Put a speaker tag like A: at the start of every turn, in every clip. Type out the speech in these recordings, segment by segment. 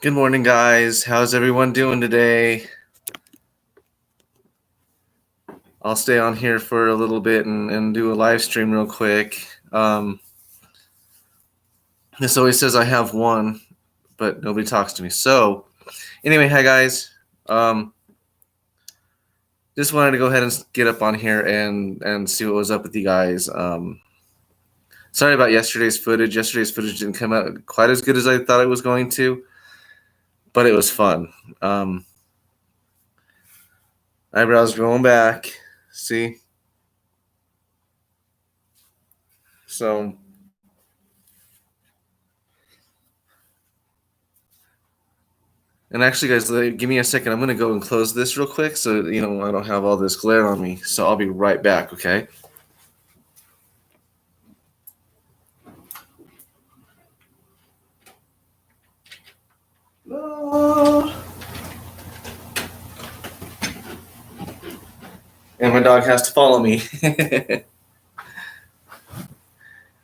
A: Good morning, guys. How's everyone doing today? I'll stay on here for a little bit and do a live stream real quick. This always says I have one, but nobody talks to me. So, anyway, hi, guys. Just wanted to go ahead and get up on here and see what was up with you guys. Sorry about yesterday's footage. Yesterday's footage didn't come out quite as good as I thought it was going to, but it was fun. Eyebrows going back. See? So, and actually, guys, give me a second. I'm going to go and close this real quick so, I don't have all this glare on me. So I'll be right back, okay? And my dog has to follow me.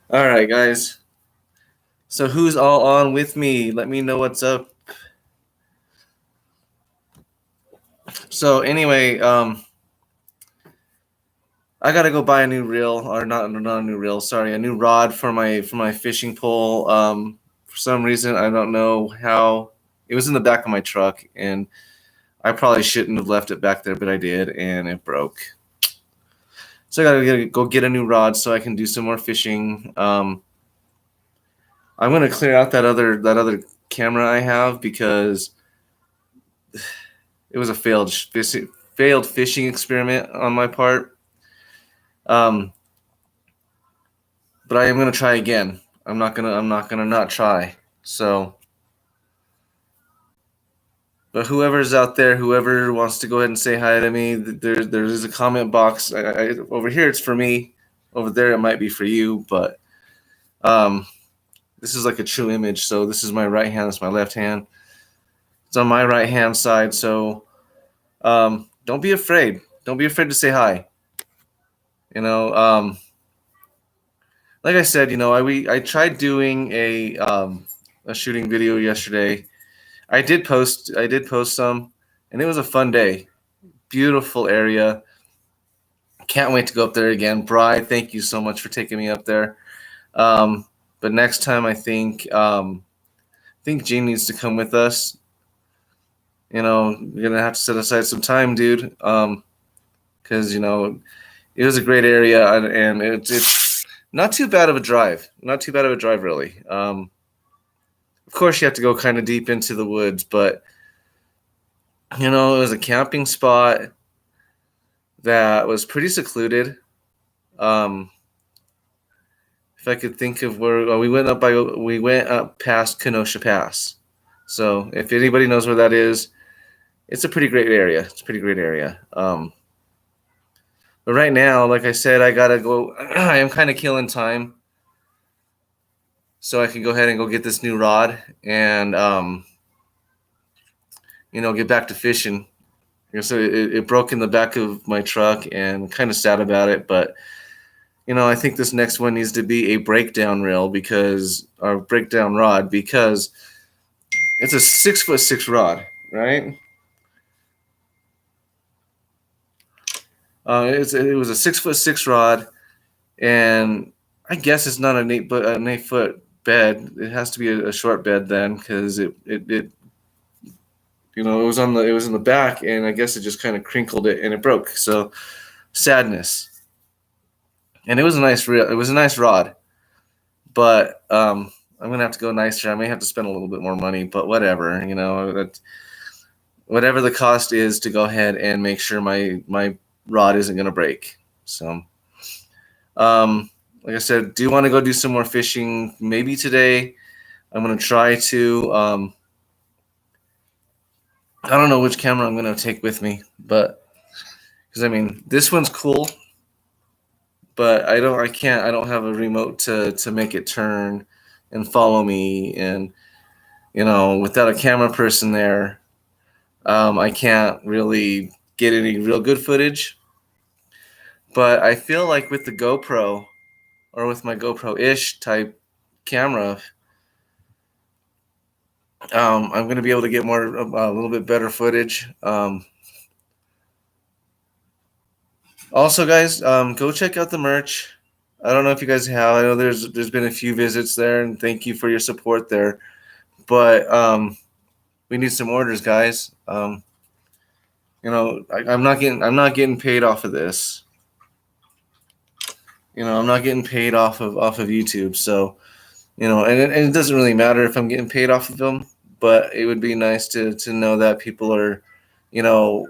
A: All right, guys. So who's all on with me? Let me know what's up. So anyway, I gotta go buy a new reel, or not a new reel. Sorry, a new rod for my fishing pole. For some reason, I don't know how. It was in the back of my truck, and I probably shouldn't have left it back there, but I did, and it broke. So I gotta go get a new rod so I can do some more fishing. I'm gonna clear out that other camera I have because it was a failed fishing experiment on my part. But I am gonna try again. I'm not gonna not try. So, but whoever's out there, whoever wants to go ahead and say hi to me, there is a comment box. Over here it's for me. Over there it might be for you. But this is like a true image. So this is my right hand. It's my left hand. It's on my right hand side. So don't be afraid. Don't be afraid to say hi. Like I said, I tried doing a shooting video yesterday. I did post some, and it was a fun day. Beautiful area. Can't wait to go up there again. Bri, thank you so much for taking me up there. But next time, I think Gene needs to come with us. We're gonna have to set aside some time, dude. Because it was a great area, and it's not too bad of a drive. Not too bad of a drive, really. Of course, you have to go kind of deep into the woods, but it was a camping spot that was pretty secluded. If I could think of where we went up past Kenosha Pass. So if anybody knows where that is, it's a pretty great area. But right now, like I said, I gotta go. I am kind of killing time, so I can go ahead and go get this new rod and get back to fishing. So it broke in the back of my truck, and kind of sad about it. But I think this next one needs to be a breakdown rod because it's a 6'6" rod, right? It was a 6'6" rod, and I guess it's not an 8-foot bed. It has to be a short bed then, because it was in the back, and I guess it just kind of crinkled it and it broke. So sadness. And it was a nice rod, but I'm gonna have to go nicer. I may have to spend a little bit more money, but whatever. Whatever the cost is to go ahead and make sure my rod isn't gonna break. So, like I said, do want to go do some more fishing maybe today. I'm gonna try to. I don't know which camera I'm gonna take with me, but because this one's cool, but I don't have a remote to make it turn and follow me, and without a camera person there, I can't really get any real good footage. But I feel like with the GoPro, or with my GoPro-ish type camera, I'm going to be able to get a little bit better footage. Also, guys, go check out the merch. I don't know if you guys have. I know there's been a few visits there, and thank you for your support there. But we need some orders, guys. I'm not getting paid off of this. I'm not getting paid off of YouTube. So and it doesn't really matter if I'm getting paid off of them. But it would be nice to know that people are, you know,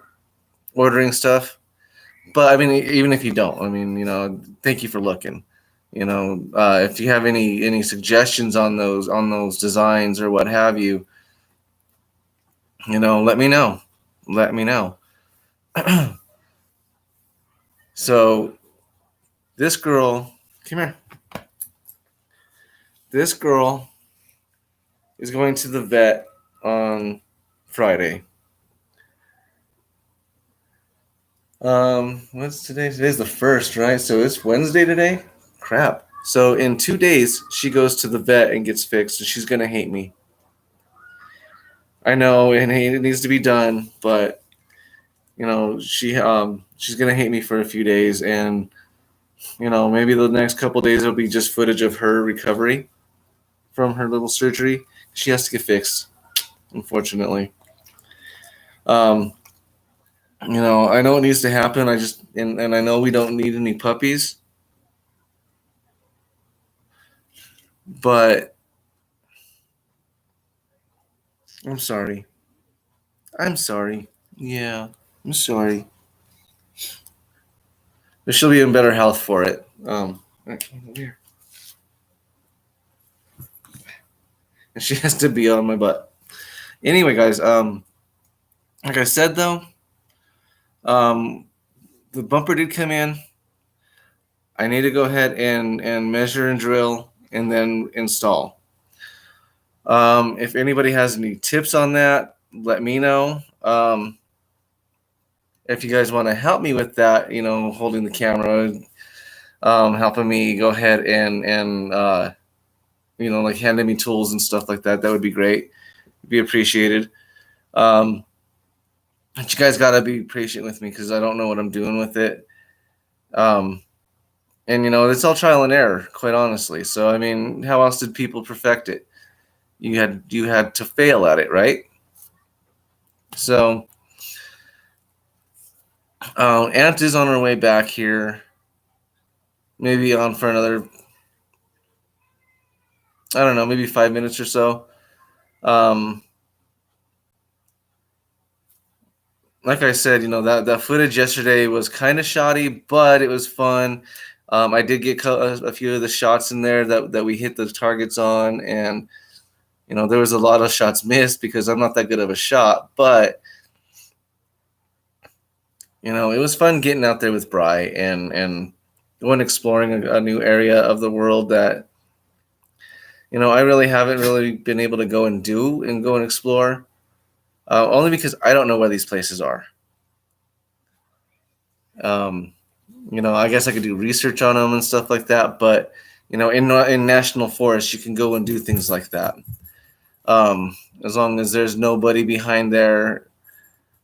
A: ordering stuff. But I mean, even if you don't, I mean, thank you for looking. If you have any suggestions on those designs or what have you, let me know. Let me know. So this girl, come here. This girl is going to the vet on Friday. What's today? Today's the 1st, right? So it's Wednesday today? Crap. So in 2 days, she goes to the vet and gets fixed, and she's gonna hate me. I know, and it needs to be done, but she's gonna hate me for a few days, and maybe the next couple days will be just footage of her recovery from her little surgery. She has to get fixed, unfortunately. Um, I know it needs to happen. And I know we don't need any puppies, but I'm sorry. I'm sorry. Yeah, I'm sorry. But she'll be in better health for it. Okay, here. And she has to be on my butt. Anyway, guys, like I said though, um, the bumper did come in. I need to go ahead and measure and drill and then install. If anybody has any tips on that, let me know. If you guys want to help me with that, holding the camera, helping me go ahead and like handing me tools and stuff like that, that would be great. Be appreciated. But you guys gotta be patient with me because I don't know what I'm doing with it. Um, and it's all trial and error, quite honestly. So I mean, how else did people perfect it? You had to fail at it, right? So Aunt is on her way back here. Maybe on for another, I don't know, maybe 5 minutes or so. Um, like I said, that footage yesterday was kind of shoddy, but it was fun. I did get a few of the shots in there that we hit the targets on, and there was a lot of shots missed because I'm not that good of a shot. But it was fun getting out there with Bry and going exploring a new area of the world that I really haven't really been able to go and explore. Only because I don't know where these places are. Um, I guess I could do research on them and stuff like that, but in national forests, you can go and do things like that. As long as there's nobody behind there,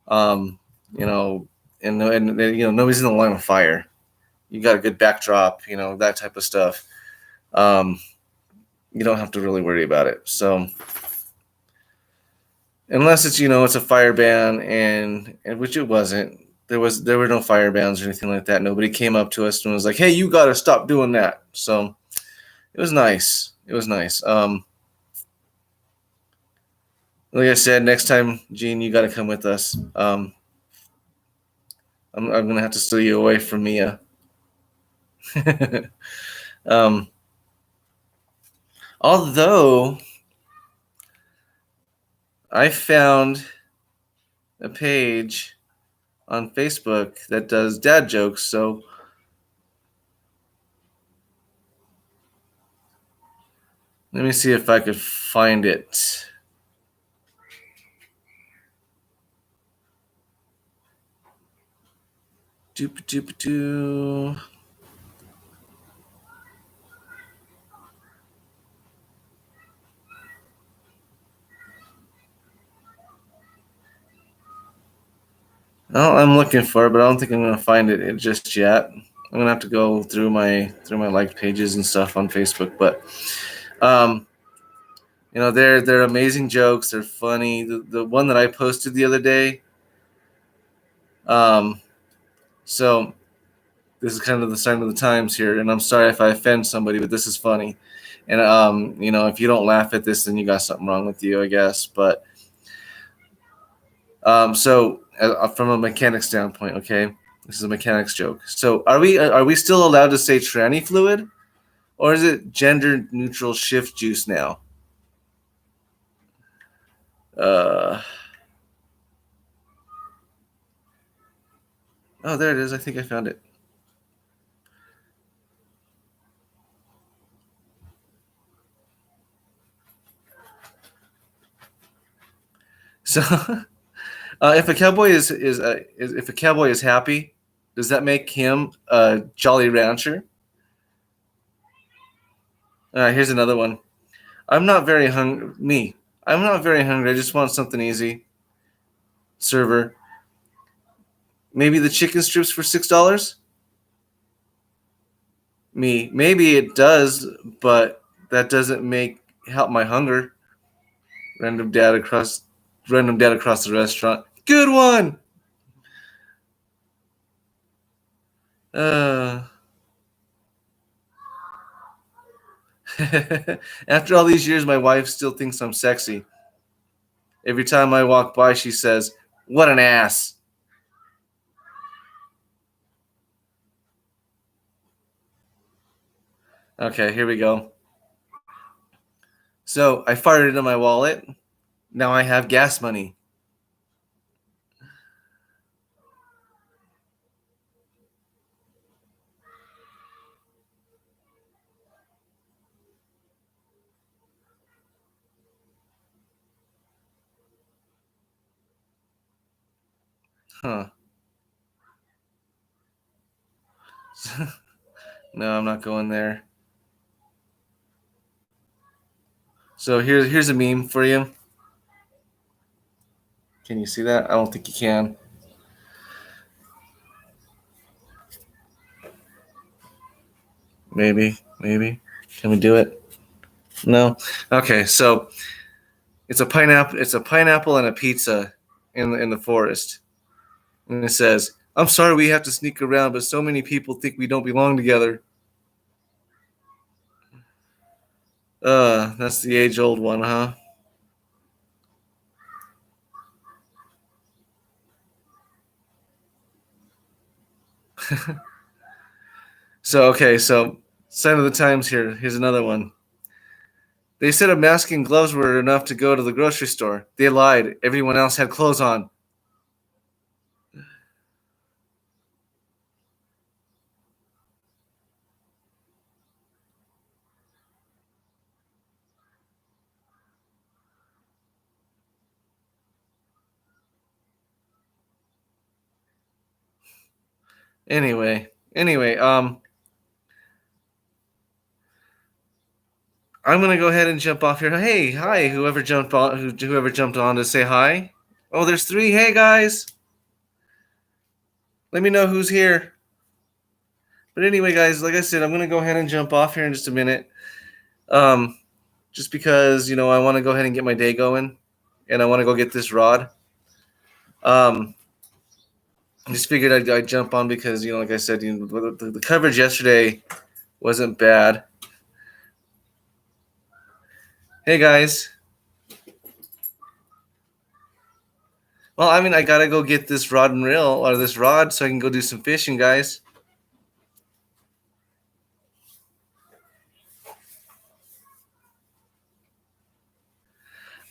A: um, you know, and nobody's in the line of fire. You got a good backdrop, that type of stuff. Um, you don't have to really worry about it. So unless it's a fire ban, and which it wasn't. There were no fire bans or anything like that. Nobody came up to us and was like, "Hey, you got to stop doing that." So it was nice. It was nice. Like I said, next time, Gene, you got to come with us. I'm gonna have to steal you away from Mia. um, although I found a page on Facebook that does dad jokes, so let me see if I could find it. Doop doop doo. Oh, I'm looking for it, but I don't think I'm gonna find it just yet. I'm gonna have to go through my liked pages and stuff on Facebook. But um, they're amazing jokes. They're funny. The one that I posted the other day. Um, so this is kind of the sign of the times here, and I'm sorry if I offend somebody, but this is funny. And if you don't laugh at this, then you got something wrong with you, I guess. But from a mechanic standpoint, okay, this is a mechanic's joke. So are we still allowed to say tranny fluid, or is it gender neutral shift juice now? Uh, oh, there it is. I think I found it. So, if a cowboy is if a cowboy is happy, does that make him a Jolly Rancher? Here's another one. I'm not very hungry. Me, I'm not very hungry. I just want something easy. Server, maybe the chicken strips for $6. Me, maybe it does, but that doesn't help my hunger. Random dad across, random dad across the restaurant. Good one. Uh, After all these years, my wife still thinks I'm sexy. Every time I walk by, she says, "What an ass." Okay, here we go. So I farted into my wallet. Now I have gas money. Huh. No, I'm not going there. So here's a meme for you. Can you see that? I don't think you can. Maybe. Can we do it? No. Okay, so it's a pineapple. It's a pineapple and a pizza in the forest, and it says, "I'm sorry we have to sneak around, but so many people think we don't belong together." That's the age-old one, huh? So sign of the times here. Here's another one. They said a mask and gloves were enough to go to the grocery store. They lied. Everyone else had clothes on. Anyway, I'm gonna go ahead and jump off here. Hey, hi, whoever jumped on to say hi. Oh, there's three. Hey guys, let me know who's here. But anyway, guys, like I said, I'm gonna go ahead and jump off here in just a minute. Um, just because I want to go ahead and get my day going, and I want to go get this rod. Um, I just figured I'd jump on because like I said, the coverage yesterday wasn't bad. Hey guys. Well, I mean, I gotta go get this rod and reel or this rod so I can go do some fishing, guys.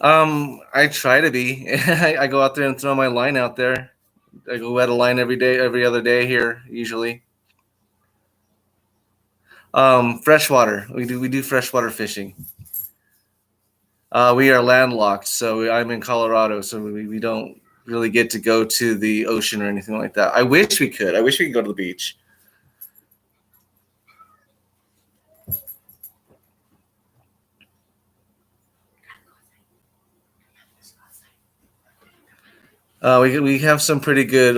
A: I try to be. I go out there and throw my line out there. I go at a line every day, every other day here, usually. Freshwater. We do freshwater fishing. We are landlocked, so I'm in Colorado, so we don't really get to go to the ocean or anything like that. I wish we could. I wish we could go to the beach. We have some pretty good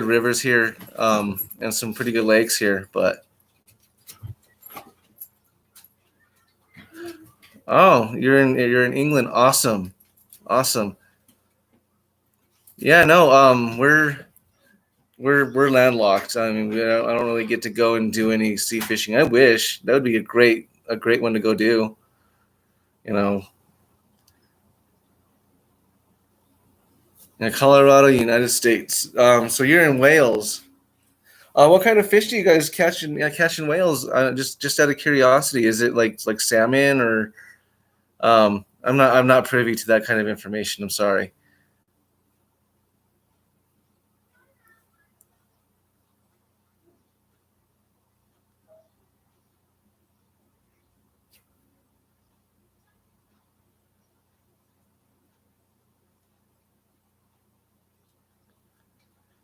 A: rivers here, and some pretty good lakes here. But oh, you're in England. Awesome, awesome. Yeah, no, we're landlocked. I mean, I don't really get to go and do any sea fishing. I wish that would be a great one to go do. You know, in Colorado, United States. So you're in Wales. What kind of fish do you guys catch in Wales? Just out of curiosity, is it like salmon or I'm not privy to that kind of information. I'm sorry.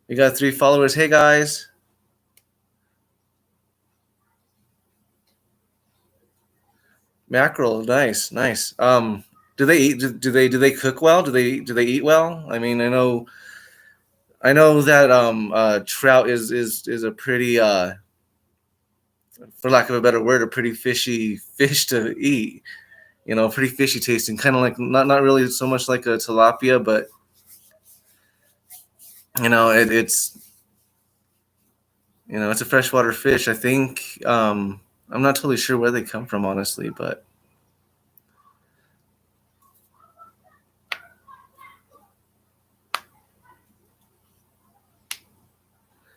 A: We got 3 followers. Hey guys, mackerel, nice, nice. Do they cook well? Do they eat well? I mean, I know that trout is a pretty for lack of a better word, a pretty fishy fish to eat. You know, pretty fishy tasting, kind of like not really so much like a tilapia, but you know, it's a freshwater fish. I think I'm not totally sure where they come from, honestly, but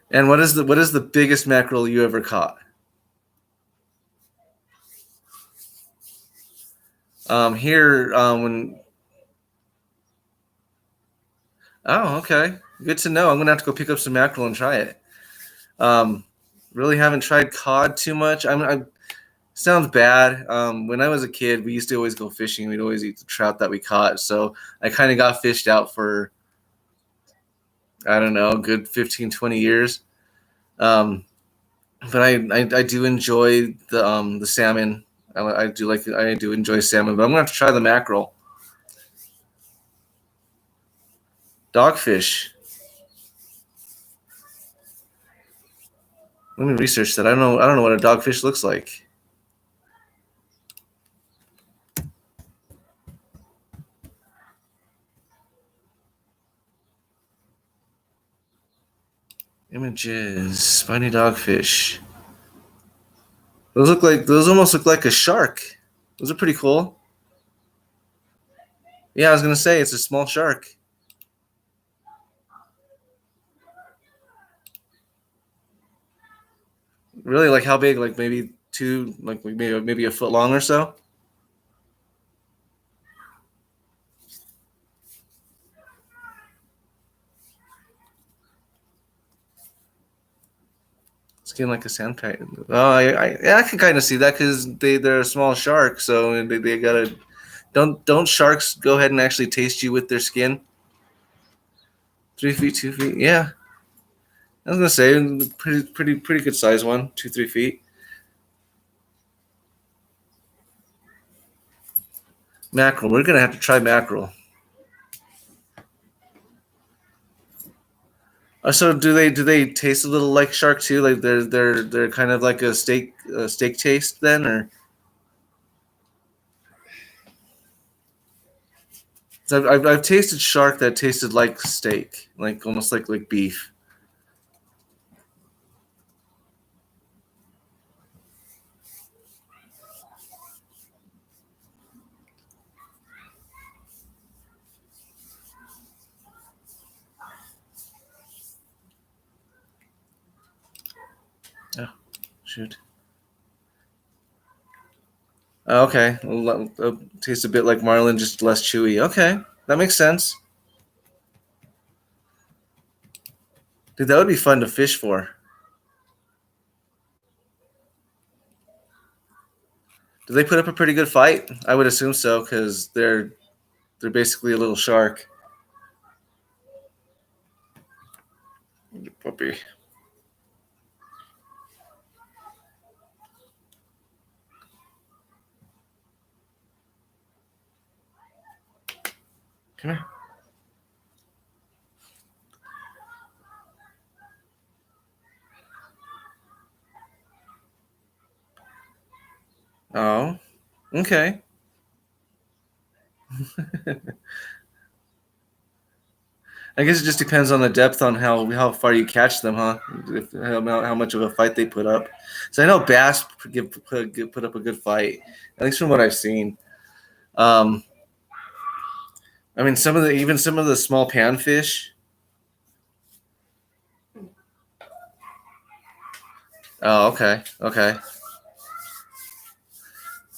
A: and what is the biggest mackerel you ever caught? Here when oh okay, good to know. I'm gonna have to go pick up some mackerel and try it. Um, really haven't tried cod too much. I sounds bad. When I was a kid, we used to always go fishing. We'd always eat the trout that we caught. So I kind of got fished out for I don't know, a good 15, 20 years. Um, but I do enjoy the salmon. I do enjoy salmon, but I'm gonna have to try the mackerel. Dogfish. Let me research that. I don't know what a dogfish looks like. Images. Spiny dogfish. Those almost look like a shark. Those are pretty cool. Yeah, I was gonna say it's a small shark. Really, like how big? Like maybe two, like maybe a foot long or so. Skin like a sandpit. Oh, yeah, I can kind of see that because they're a small shark, so they gotta don't sharks go ahead and actually taste you with their skin? 3 feet, 2 feet. Yeah, I was gonna say pretty good size one, 2 3 feet. Mackerel. We're gonna have to try mackerel. So do they taste a little like shark too? Like they're kind of like a steak taste then, or 'cause I've tasted shark that tasted like steak, like almost like beef. Oh, shoot. Okay, tastes a bit like marlin, just less chewy. Okay, that makes sense. Dude, that would be fun to fish for. Do they put up a pretty good fight? I would assume so, because they're basically a little shark. Puppy. Come here. Oh, okay. I guess it just depends on the depth on how far you catch them, huh? How much of a fight they put up. So I know bass put up a good fight, at least from what I've seen. Um, I mean, some of the small panfish. Oh, okay, okay.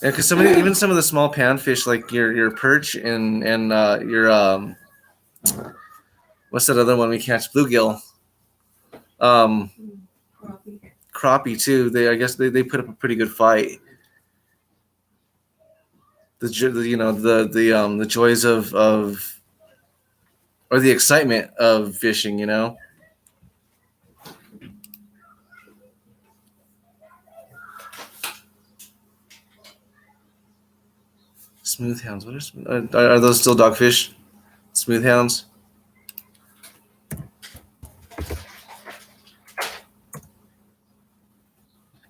A: Yeah, because even some of the small panfish, like your perch and your what's that other one we catch? Bluegill. Um, crappie too. I guess they put up a pretty good fight. The joys of or the excitement of fishing. Smooth hounds. Are those still dogfish? Smooth hounds.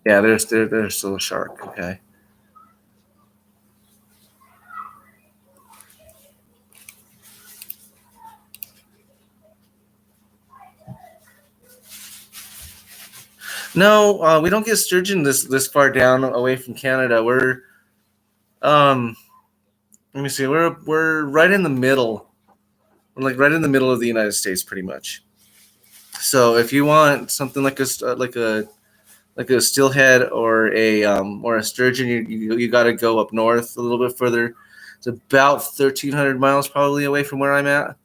A: Yeah, they're still a shark. Okay. No, we don't get sturgeon this far down away from Canada. Um let me see. We're right in the middle. We're like right in the middle of the United States, pretty much. So if you want something like a steelhead or a sturgeon, you got to go up north a little bit further. It's about 1,300 miles probably away from where I'm at.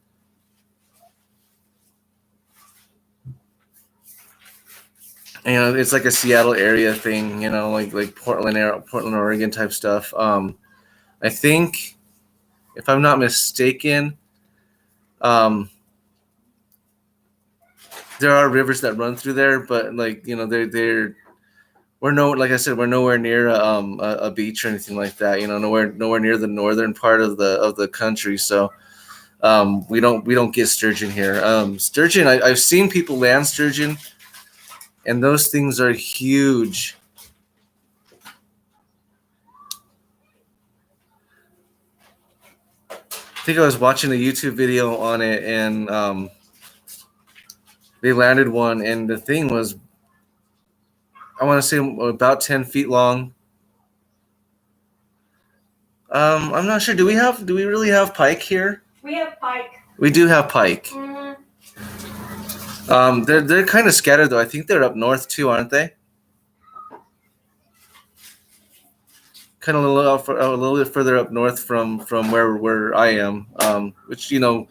A: It's like a Seattle area thing. Like Portland, Oregon type stuff. I think if I'm not mistaken, um, there are rivers that run through there, but they're we're no like I said, we're nowhere near a beach or anything like that. Nowhere near the northern part of the country. So we don't get sturgeon here. Sturgeon, I've seen people land sturgeon, and those things are huge. I think I was watching a YouTube video on it, and they landed one, and the thing was, I want to say about 10 feet long. I'm not sure. Do we really have pike here?
B: We have pike.
A: We do have pike. They're kind of scattered though. I think they're up north too, aren't they? Kind of a little bit further up north from where I am. Which like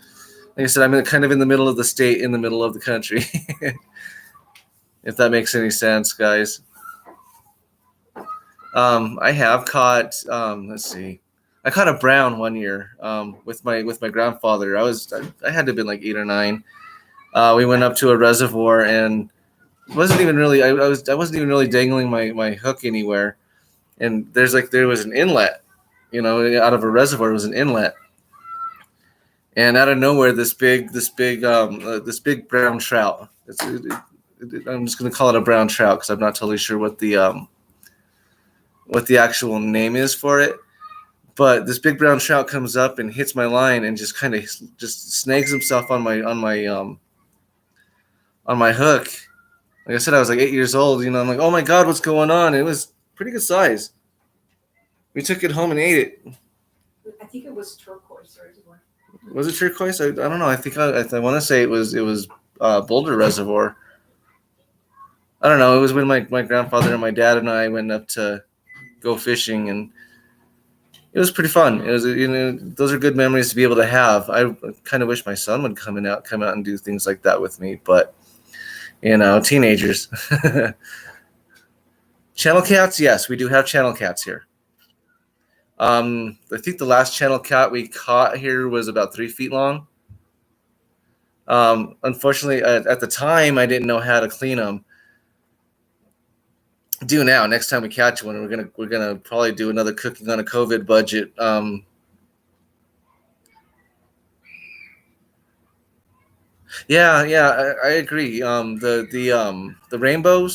A: I said, I'm kind of in the middle of the state, in the middle of the country. If that makes any sense, guys. I have caught. Let's see. I caught a brown one year with my grandfather. I had to have been like 8 or 9. We went up to a reservoir and wasn't even really I wasn't even really dangling my hook anywhere. And there was an inlet, out of a reservoir was an inlet, and out of nowhere this big brown trout. I'm just gonna call it a brown trout because I'm not totally sure what the actual name is for it. But this big brown trout comes up and hits my line and just kind of just snags himself on my hook. Like I said, I was like 8 years old. I'm like, oh my god, what's going on? It was pretty good size. We took it home and ate it.
B: I think it was turquoise reservoir.
A: Was it turquoise? I don't know. I want to say it was Boulder Reservoir. I don't know. It was when my grandfather and my dad and I went up to go fishing, and it was pretty fun. It was those are good memories to be able to have. I kind of wish my son would come out and do things like that with me, but teenagers. Channel cats, yes, we do have channel cats here. I think the last channel cat we caught here was about 3 feet long. Unfortunately, at the time, I didn't know how to clean them. Do now. Next time we catch one, we're gonna probably do another cooking on a COVID budget. Yeah, I agree. The rainbow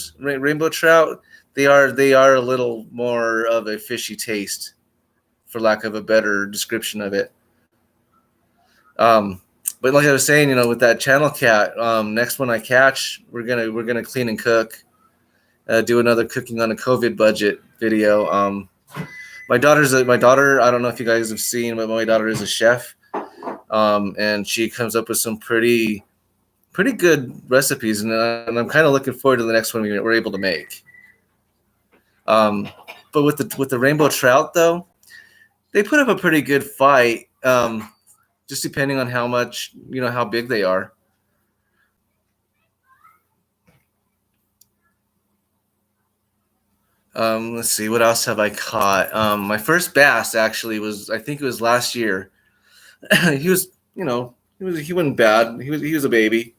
A: trout, they are a little more of a fishy taste, for lack of a better description of it. Um, but like I was saying, with that channel cat, next one I catch, we're gonna clean and cook, do another cooking on a COVID budget video. My daughter. I don't know if you guys have seen, but my daughter is a chef, and she comes up with some pretty good recipes, and I'm kind of looking forward to the next one we're able to make. Um, but with the rainbow trout though, they put up a pretty good fight. Just depending on how much, how big they are. Let's see, what else have I caught? My first bass actually was, I think it was last year. He was, he wasn't bad. He was a baby,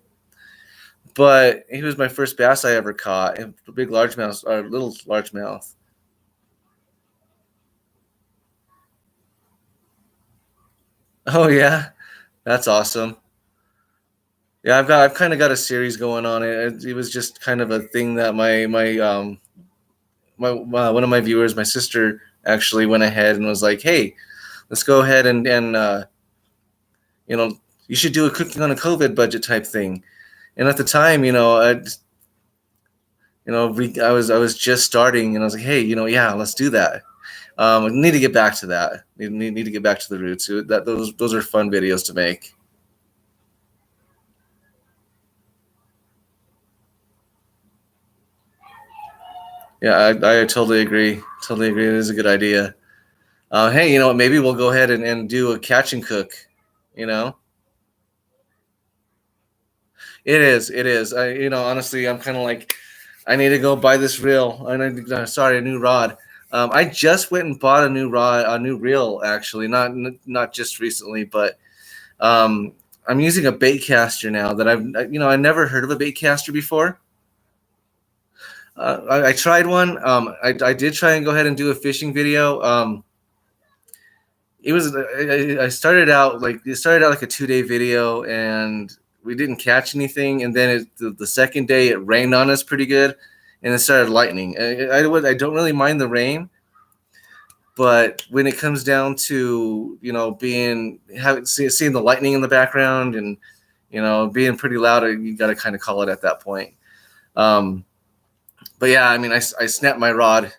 A: but he was my first bass I ever caught. A big largemouth or little largemouth. Oh yeah, that's awesome. Yeah, I've kind of got a series going on. It was just kind of a thing that my one of my viewers, my sister, actually went ahead and was like, "Hey, let's go ahead and you know you should do a cooking on a COVID budget type thing." And at the time, I was just starting, and I was like, "Hey, yeah, let's do that." I need to get back to that. Need to get back to the roots. Those are fun videos to make. Yeah, I totally agree. Totally agree. It is a good idea. Hey, maybe we'll go ahead and do a catch and cook. You know, it is. It is. Honestly, I'm kind of like, I need to go buy this reel. Sorry, a new rod. I just went and bought a new reel. Actually, not just recently, but I'm using a bait caster now that I never heard of a bait caster before. I tried one. I did try and go ahead and do a fishing video. It was I started out like a 2-day video, and we didn't catch anything. And then the second day it rained on us pretty good, and it started lightning. I don't really mind the rain, but when it comes down to seeing the lightning in the background and being pretty loud, you got to kind of call it at that point. Um, but yeah, I mean, I snapped my rod,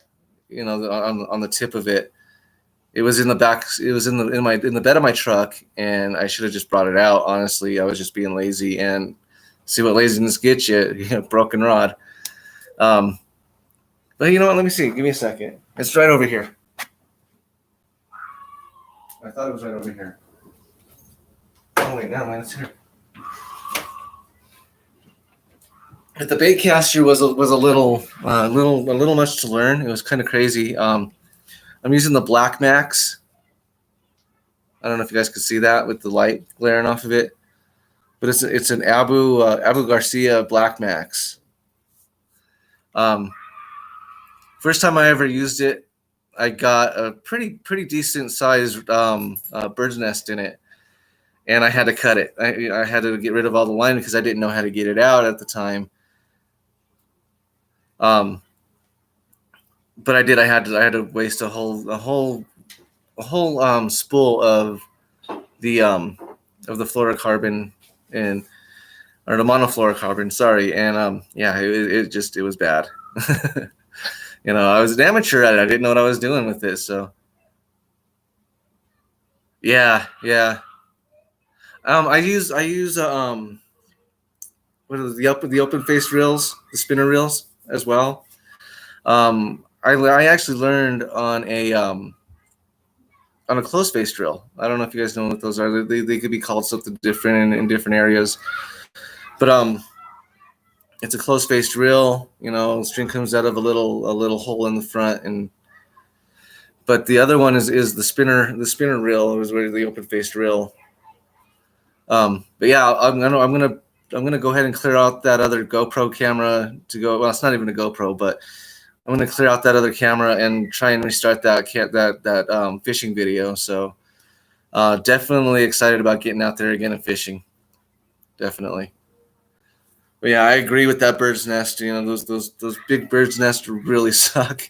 A: on the tip of it. It was in the back. It was in the bed of my truck, and I should have just brought it out. Honestly, I was just being lazy, and see what laziness gets you. Broken rod. Um, but you know what? Let me see. Give me a second. It's right over here. I thought it was right over here. Oh wait, no, man, it's here. But the bait caster was a little much to learn. It was kind of crazy. I'm using the Black Max. I don't know if you guys could see that with the light glaring off of it, but it's an Abu Garcia Black Max. First time I ever used it, I got a pretty decent sized bird's nest in it, and I had to cut it. I had to get rid of all the line because I didn't know how to get it out at the time. But I did. I had to waste a whole spool of the fluorocarbon and or the monofluorocarbon. Sorry, and yeah, it was bad. I was an amateur at it. I didn't know what I was doing with this. So yeah, yeah. I use what are the open face reels, the spinner reels as well. I actually learned on a closed face drill. I don't know if you guys know what those are. They could be called something different in different areas, but it's a closed face drill. String comes out of a little hole in the front, and but the other one is the spinner reel is where the open face drill. But yeah, I'm gonna go ahead and clear out that other GoPro camera to go. Well, it's not even a GoPro, but I'm gonna clear out that other camera and try and restart that fishing video. So definitely excited about getting out there again and fishing. Definitely. But yeah, I agree with that bird's nest. You know, those big bird's nest really suck.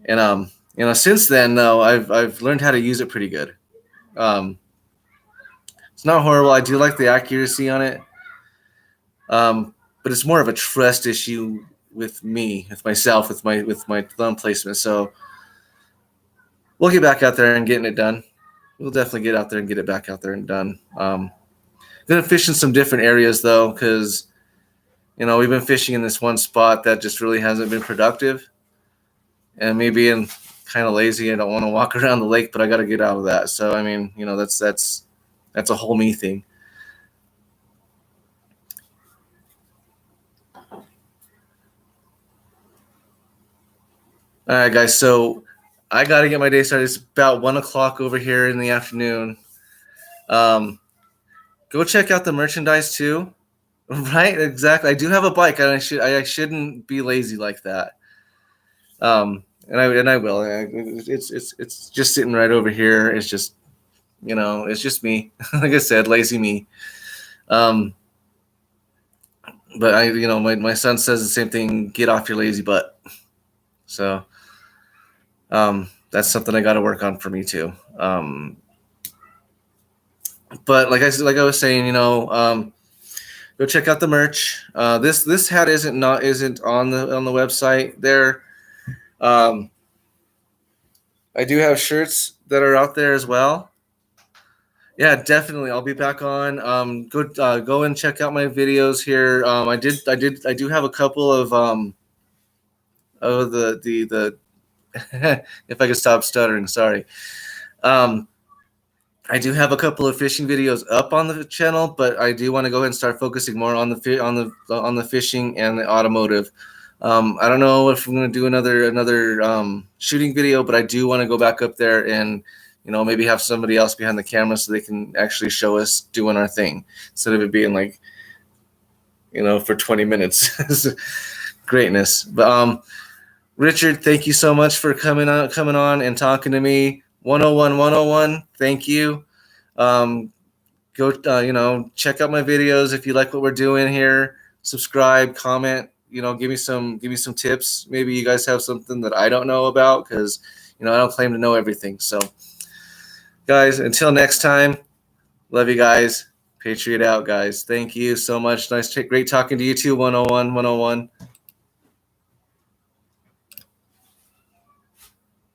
A: And since then though, I've learned how to use it pretty good. Um, it's not horrible. I do like the accuracy on it. But it's more of a trust issue with me, with myself, with my thumb placement. So we'll get back out there and getting it done. We'll definitely get out there and get it back out there and done. Gonna fish in some different areas though, because we've been fishing in this one spot that just really hasn't been productive. And me being kind of lazy, I don't want to walk around the lake, but I got to get out of that. So I mean, that's a whole me thing. All right, guys. So I got to get my day started. It's about 1:00 over here in the afternoon. Go check out the merchandise too. Right? Exactly. I do have a bike, and I shouldn't be lazy like that. And I will. It's just sitting right over here. It's just it's just me. Like I said, lazy me. But my son says the same thing. Get off your lazy butt. So that's something I got to work on for me too. But like I was saying, go check out the merch. This hat isn't on the website there. I do have shirts that are out there as well. Yeah, definitely. I'll be back on. Go and check out my videos here. I do have a couple of the if I could stop stuttering, sorry. I do have a couple of fishing videos up on the channel, but I do want to go ahead and start focusing more on the fishing and the automotive. I don't know if I'm going to do another shooting video, but I do want to go back up there and maybe have somebody else behind the camera so they can actually show us doing our thing instead of it being like for 20 minutes. Greatness. But Richard, thank you so much for coming on and talking to me. 101. Thank you. Go check out my videos if you like what we're doing here. Subscribe, comment, give me some tips. Maybe you guys have something that I don't know about, because I don't claim to know everything. So guys, until next time, love you guys. Patriot out, guys. Thank you so much. Great talking to you too. 101.